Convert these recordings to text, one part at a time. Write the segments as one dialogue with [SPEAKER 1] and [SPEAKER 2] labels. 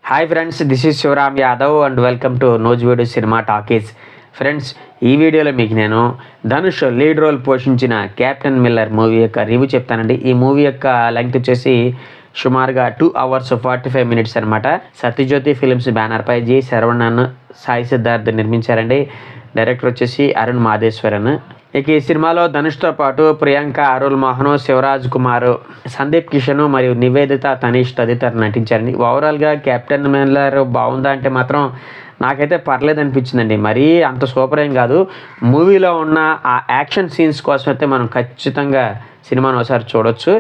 [SPEAKER 1] Hi friends, this is Shivaram Yadav and welcome to nose video cinema talkies. Friends, ఈ వీడియోలో మీకు నేను ధనుష్ లీడ్ రోల్ పోషించిన క్యాప్టెన్ మిల్లర్ మూవీ యొక్క రివ్యూ చెప్తానండి. ఈ మూవీ యొక్క లెంగ్త్ వచ్చేసి సుమారుగా 2 hours 45 minutes అనమాట. సత్యజ్యోతి ఫిలిమ్స్ బ్యానర్పై జి శరవణన్, సాయి సిద్ధార్థ్ నిర్మించారండి. డైరెక్టర్ వచ్చేసి అరుణ్ మాధేశ్వరన్. ఇక ఈ సినిమాలో ధనుష్తో పాటు ప్రియాంక, అరుల్ మోహన్, శివరాజ్ కుమార్, సందీప్ కిషన్ మరియు నివేదిత, తనీష్ తదితరులు నటించారండి. ఓవరాల్గా క్యాప్టెన్ మిల్లర్ బాగుందా అంటే మాత్రం నాకైతే పర్లేదు అనిపించిందండి. మరీ అంత సూపర్ ఏం కాదు. మూవీలో ఉన్న ఆ యాక్షన్ సీన్స్ కోసం అయితే మనం ఖచ్చితంగా సినిమాను ఒకసారి చూడొచ్చు.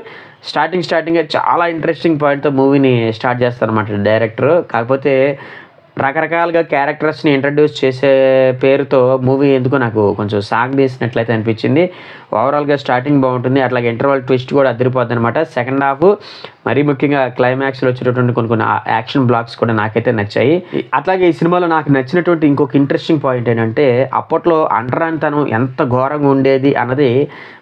[SPEAKER 1] స్టార్టింగ్ చాలా ఇంట్రెస్టింగ్ పాయింట్తో మూవీని స్టార్ట్ చేస్తారన్నమాట డైరెక్టర్. కాకపోతే రకరకాలుగా క్యారెక్టర్స్ని ఇంట్రడ్యూస్ చేసే పేరుతో మూవీ ఎందుకు నాకు కొంచెం సాగ్ తీసినట్లయితే అనిపించింది. ఓవరాల్గా స్టార్టింగ్ బాగుంటుంది, అట్లాగే ఇంటర్వల్ ట్విస్ట్ కూడా అదిరిపోద్ది అనమాట. సెకండ్ హాఫ్ మరీ ముఖ్యంగా క్లైమాక్స్లో వచ్చేటటువంటి కొన్ని యాక్షన్ బ్లాక్స్ కూడా నాకైతే నచ్చాయి. అట్లాగే ఈ సినిమాలో నాకు నచ్చినటువంటి ఇంకొక ఇంట్రెస్టింగ్ పాయింట్ ఏంటంటే అప్పట్లో అంటరానితనం ఎంత ఘోరంగా ఉండేది అన్నది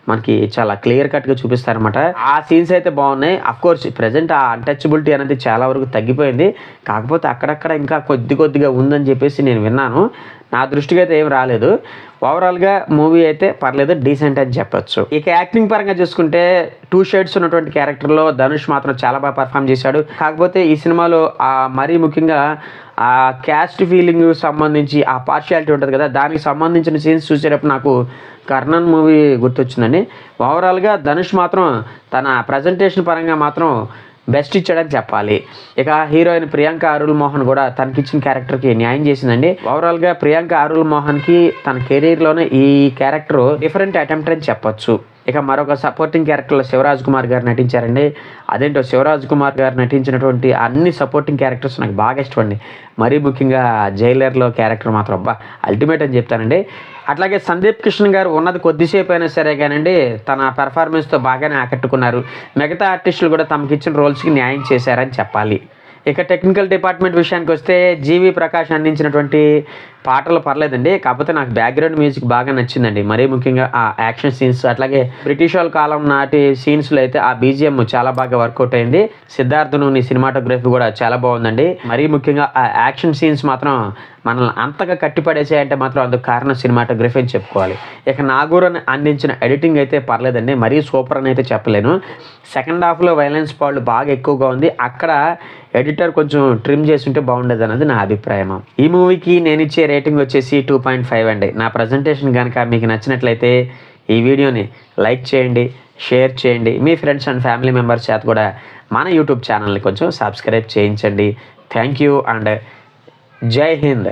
[SPEAKER 1] మనకి చాలా క్లియర్ కట్గా చూపిస్తారనమాట. ఆ సీన్స్ అయితే బాగున్నాయి. అఫ్కోర్స్ ప్రజెంట్ ఆ అన్టచబిలిటీ అనేది చాలా వరకు తగ్గిపోయింది. కాకపోతే అక్కడక్కడ ఇంకా కొద్దిగా ఉందని చెప్పేసి నేను విన్నాను. నా దృష్టికి అయితే ఏం రాలేదు. ఓవరాల్గా మూవీ అయితే పర్లేదు, డీసెంట్ అని చెప్పొచ్చు. ఇక యాక్టింగ్ పరంగా చూసుకుంటే 2 shades ఉన్నటువంటి క్యారెక్టర్లో ధనుష్ మాత్రం చాలా బాగా పర్ఫామ్ చేశాడు. కాకపోతే ఈ సినిమాలో మరీ ముఖ్యంగా ఆ క్యాస్ట్ ఫీలింగ్ సంబంధించి ఆ పార్షియాలిటీ ఉంటుంది కదా, దానికి సంబంధించిన సీన్స్ చూసేటప్పుడు నాకు కర్ణన్ మూవీ గుర్తొచ్చిందండి. ఓవరాల్గా ధనుష్ మాత్రం తన ప్రజెంటేషన్ పరంగా మాత్రం బెస్ట్ ఇచ్చాడని చెప్పాలి. ఇక హీరోయిన్ ప్రియాంక అరుల్ మోహన్ కూడా తనకిచ్చిన క్యారెక్టర్కి న్యాయం చేసిందండి. ఓవరాల్గా ప్రియాంక అరుల్ మోహన్కి తన కెరీర్లోనే ఈ క్యారెక్టర్ డిఫరెంట్ అటెంప్ట్ అని చెప్పొచ్చు. ఇక మరొక సపోర్టింగ్ క్యారెక్టర్లో శివరాజ్ కుమార్ గారు నటించారండి. అదేంటో శివరాజ్ కుమార్ గారు నటించినటువంటి అన్ని సపోర్టింగ్ క్యారెక్టర్స్ నాకు బాగా ఇష్టమండి. మరీ ముఖ్యంగా జైలర్లో క్యారెక్టర్ మాత్రం అల్టిమేట్ అని చెప్తానండి. అట్లాగే సందీప్ కిషన్ గారు ఉన్నది కొద్దిసేపు అయినా సరే కానండి తన పెర్ఫార్మెన్స్తో బాగానే ఆకట్టుకున్నారు. మిగతా ఆర్టిస్టులు కూడా తమకిచ్చిన రోల్స్కి న్యాయం చేశారని చెప్పాలి. ఇక టెక్నికల్ డిపార్ట్మెంట్ విషయానికి వస్తే జీవి ప్రకాష్ అందించినటువంటి పాటలు పర్లేదండి. కాకపోతే నాకు బ్యాక్గ్రౌండ్ మ్యూజిక్ బాగా నచ్చిందండి. మరీ ముఖ్యంగా ఆ యాక్షన్ సీన్స్, అట్లాగే బ్రిటిష్ వాళ్ళ కాలం నాటి సీన్స్లో అయితే ఆ బీజిఎం చాలా బాగా వర్కౌట్ అయింది. సిద్ధార్థుని సినిమాటోగ్రఫీ కూడా చాలా బాగుందండి. మరీ ముఖ్యంగా ఆ యాక్షన్ సీన్స్ మాత్రం మనల్ని అంతగా కట్టిపడేసాయంటే మాత్రం అందుకు కారణం సినిమాటోగ్రఫీ అని చెప్పుకోవాలి. ఇక నాగూర్ అందించిన ఎడిటింగ్ అయితే పర్లేదండి, మరీ సూపర్ అని అయితే చెప్పలేను. సెకండ్ హాఫ్లో వైలెన్స్ పాళ్ళు బాగా ఎక్కువగా ఉంది. అక్కడ ఎడిటర్ కొంచెం ట్రిమ్ చేసి ఉంటే బాగుండేది అన్నది నా అభిప్రాయం. ఈ మూవీకి నేను ఇచ్చే రేటింగ్ వచ్చేసి 2.5 అండి. నా ప్రజెంటేషన్ కనుక మీకు నచ్చినట్లయితే ఈ వీడియోని లైక్ చేయండి, షేర్ చేయండి. మీ ఫ్రెండ్స్ అండ్ ఫ్యామిలీ మెంబర్స్ చేత కూడా మన యూట్యూబ్ ఛానల్ని కొంచెం సబ్స్క్రైబ్ చేయించండి. థ్యాంక్ యూ అండ్ జై హింద్.